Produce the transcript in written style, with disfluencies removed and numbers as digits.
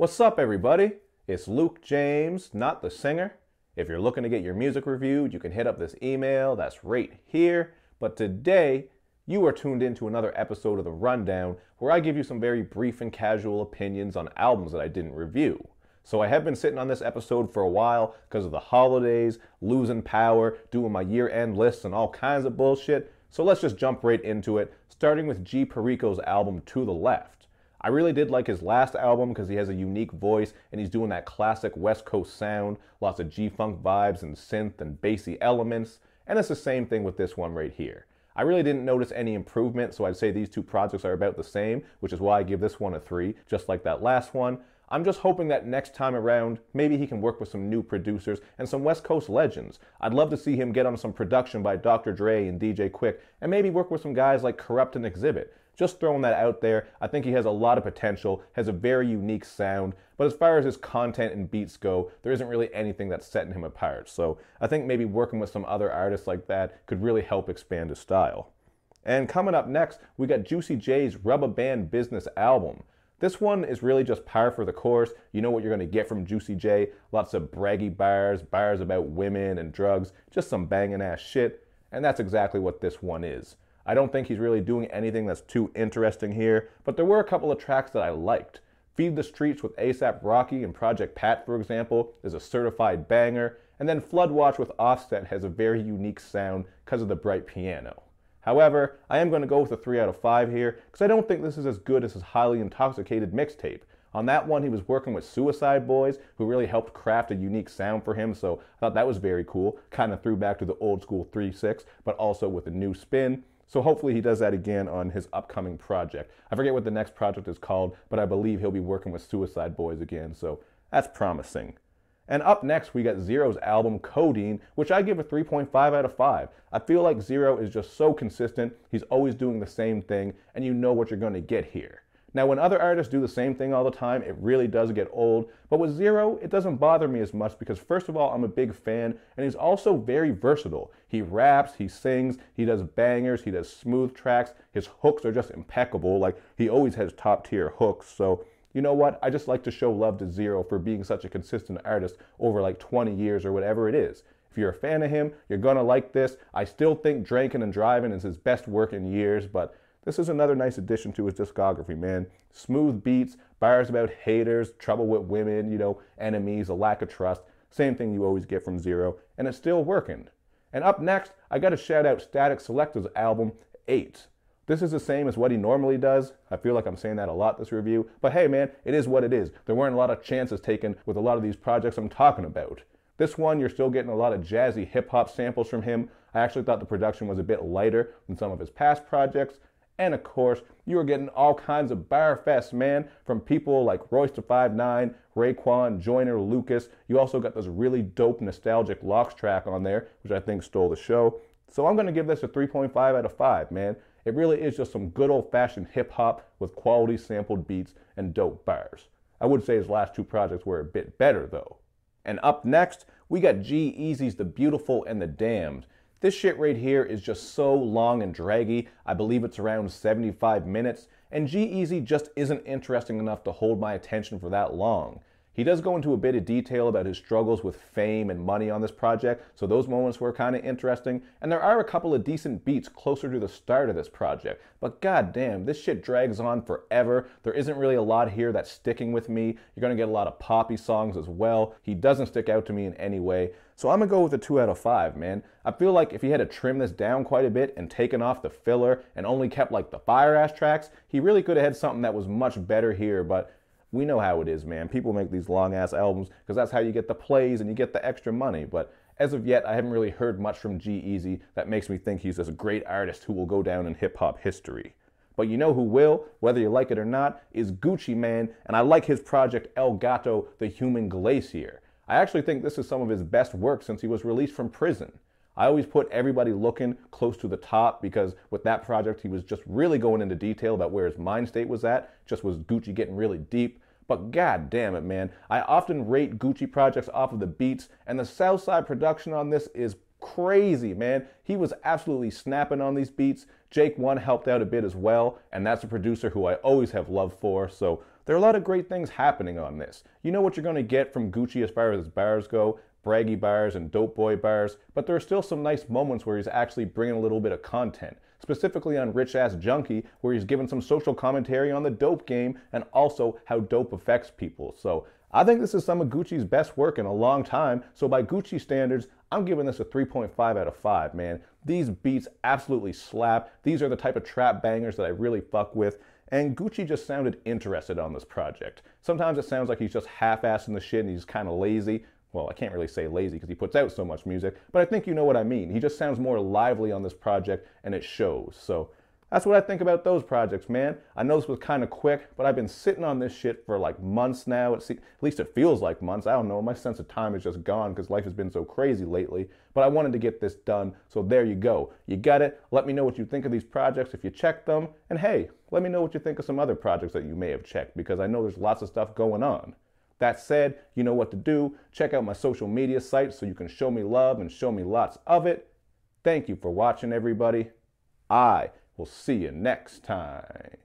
What's up, everybody? It's Luke James, not the singer. If you're looking to get your music reviewed, you can hit up this email that's right here. But today, you are tuned into another episode of The Rundown, where I give you some very brief and casual opinions on albums that I didn't review. So I have been sitting on this episode for a while because of the holidays, losing power, doing my year-end lists and all kinds of bullshit. So let's just jump right into it, starting with Perico's album To The Left. I really did like his last album because he has a unique voice and he's doing that classic West Coast sound, lots of G-Funk vibes and synth and bassy elements, and it's the same thing with this one right here. I really didn't notice any improvement, so I'd say these two projects are about the same, which is why I give this one a 3, just like that last one. I'm just hoping that next time around, maybe he can work with some new producers and some West Coast legends. I'd love to see him get on some production by Dr. Dre and DJ Quick, and maybe work with some guys like Corrupt and Exhibit. Just throwing that out there. I think he has a lot of potential, has a very unique sound, but as far as his content and beats go, there isn't really anything that's setting him apart. So I think maybe working with some other artists like that could really help expand his style. And coming up next, we got Juicy J's Rubba Band Business album. This one is really just par for the course. You know what you're going to get from Juicy J. Lots of braggy bars, bars about women and drugs, just some banging ass shit. And that's exactly what this one is. I don't think he's really doing anything that's too interesting here, but there were a couple of tracks that I liked. Feed the Streets with A$AP Rocky and Project Pat, for example, is a certified banger, and then Flood Watch with Offset has a very unique sound because of the bright piano. However, I am going to go with a 3 out of 5 here, because I don't think this is as good as his Highly Intoxicated mixtape. On that one, he was working with Suicide Boys, who really helped craft a unique sound for him, so I thought that was very cool. Kind of threw back to the old school 3-6, but also with a new spin. So hopefully he does that again on his upcoming project. I forget what the next project is called, but I believe he'll be working with Suicide Boys again, so that's promising. And up next, we got Zero's album, Codeine, which I give a 3.5 out of 5. I feel like Zero is just so consistent, he's always doing the same thing, and you know what you're going to get here. Now, when other artists do the same thing all the time, it really does get old. But with Zero, it doesn't bother me as much because, first of all, I'm a big fan, and he's also very versatile. He raps, he sings, he does bangers, he does smooth tracks. His hooks are just impeccable. Like, he always has top-tier hooks. So, you know what? I just like to show love to Zero for being such a consistent artist over like 20 years or whatever it is. If you're a fan of him, you're gonna like this. I still think Drinking and Driving is his best work in years, but this is another nice addition to his discography, man. Smooth beats, bars about haters, trouble with women, you know, enemies, a lack of trust. Same thing you always get from Zero, and it's still working. And up next, I gotta shout out Statik Selektah's album, 8. This is the same as what he normally does. I feel like I'm saying that a lot this review, but hey man, it is what it is. There weren't a lot of chances taken with a lot of these projects I'm talking about. This one, you're still getting a lot of jazzy hip-hop samples from him. I actually thought the production was a bit lighter than some of his past projects. And of course, you were getting all kinds of bar fest, man, from people like Royce da 5'9", Raekwon, Joyner, Lucas. You also got this really dope nostalgic Locks track on there, which I think stole the show. So I'm going to give this a 3.5 out of 5, man. It really is just some good old-fashioned hip-hop with quality sampled beats and dope bars. I would say his last two projects were a bit better, though. And up next, we got G-Eazy's The Beautiful and the Damned. This shit right here is just so long and draggy. I believe it's around 75 minutes, and G-Eazy just isn't interesting enough to hold my attention for that long. He does go into a bit of detail about his struggles with fame and money on this project, so those moments were kind of interesting, and there are a couple of decent beats closer to the start of this project, but goddamn, this shit drags on forever. There isn't really a lot here that's sticking with me. You're gonna get a lot of poppy songs as well. He doesn't stick out to me in any way, so I'm gonna go with a 2 out of 5, man. I feel like if he had to trim this down quite a bit and taken off the filler and only kept like the fire-ass tracks, he really could have had something that was much better here, but we know how it is, man. People make these long-ass albums because that's how you get the plays and you get the extra money. But as of yet, I haven't really heard much from G-Eazy that makes me think he's this great artist who will go down in hip-hop history. But you know who will, whether you like it or not, is Gucci Mane, and I like his project El Gato, The Human Glacier. I actually think this is some of his best work since he was released from prison. I always put Everybody Looking close to the top because with that project he was just really going into detail about where his mind state was at, just was Gucci getting really deep. But god damn it, man, I often rate Gucci projects off of the beats, and the Southside production on this is crazy, man. He was absolutely snapping on these beats. Jake One helped out a bit as well, and that's a producer who I always have love for, so there are a lot of great things happening on this. You know what you're going to get from Gucci as far as bars go, braggy bars and dope boy bars, but there are still some nice moments where he's actually bringing a little bit of content. Specifically on Rich Ass Junkie, where he's given some social commentary on the dope game and also how dope affects people. So I think this is some of Gucci's best work in a long time. So by Gucci standards, I'm giving this a 3.5 out of 5, man. These beats absolutely slap. These are the type of trap bangers that I really fuck with. And Gucci just sounded interested on this project. Sometimes it sounds like he's just half-assing the shit and he's kind of lazy. Well, I can't really say lazy because he puts out so much music, but I think you know what I mean. He just sounds more lively on this project and it shows. So that's what I think about those projects, man. I know this was kind of quick, but I've been sitting on this shit for like months now. At least it feels like months. I don't know. My sense of time is just gone because life has been so crazy lately. But I wanted to get this done, so there you go. You got it. Let me know what you think of these projects if you checked them. And hey, let me know what you think of some other projects that you may have checked because I know there's lots of stuff going on. That said, you know what to do. Check out my social media sites so you can show me love and show me lots of it. Thank you for watching, everybody. I will see you next time.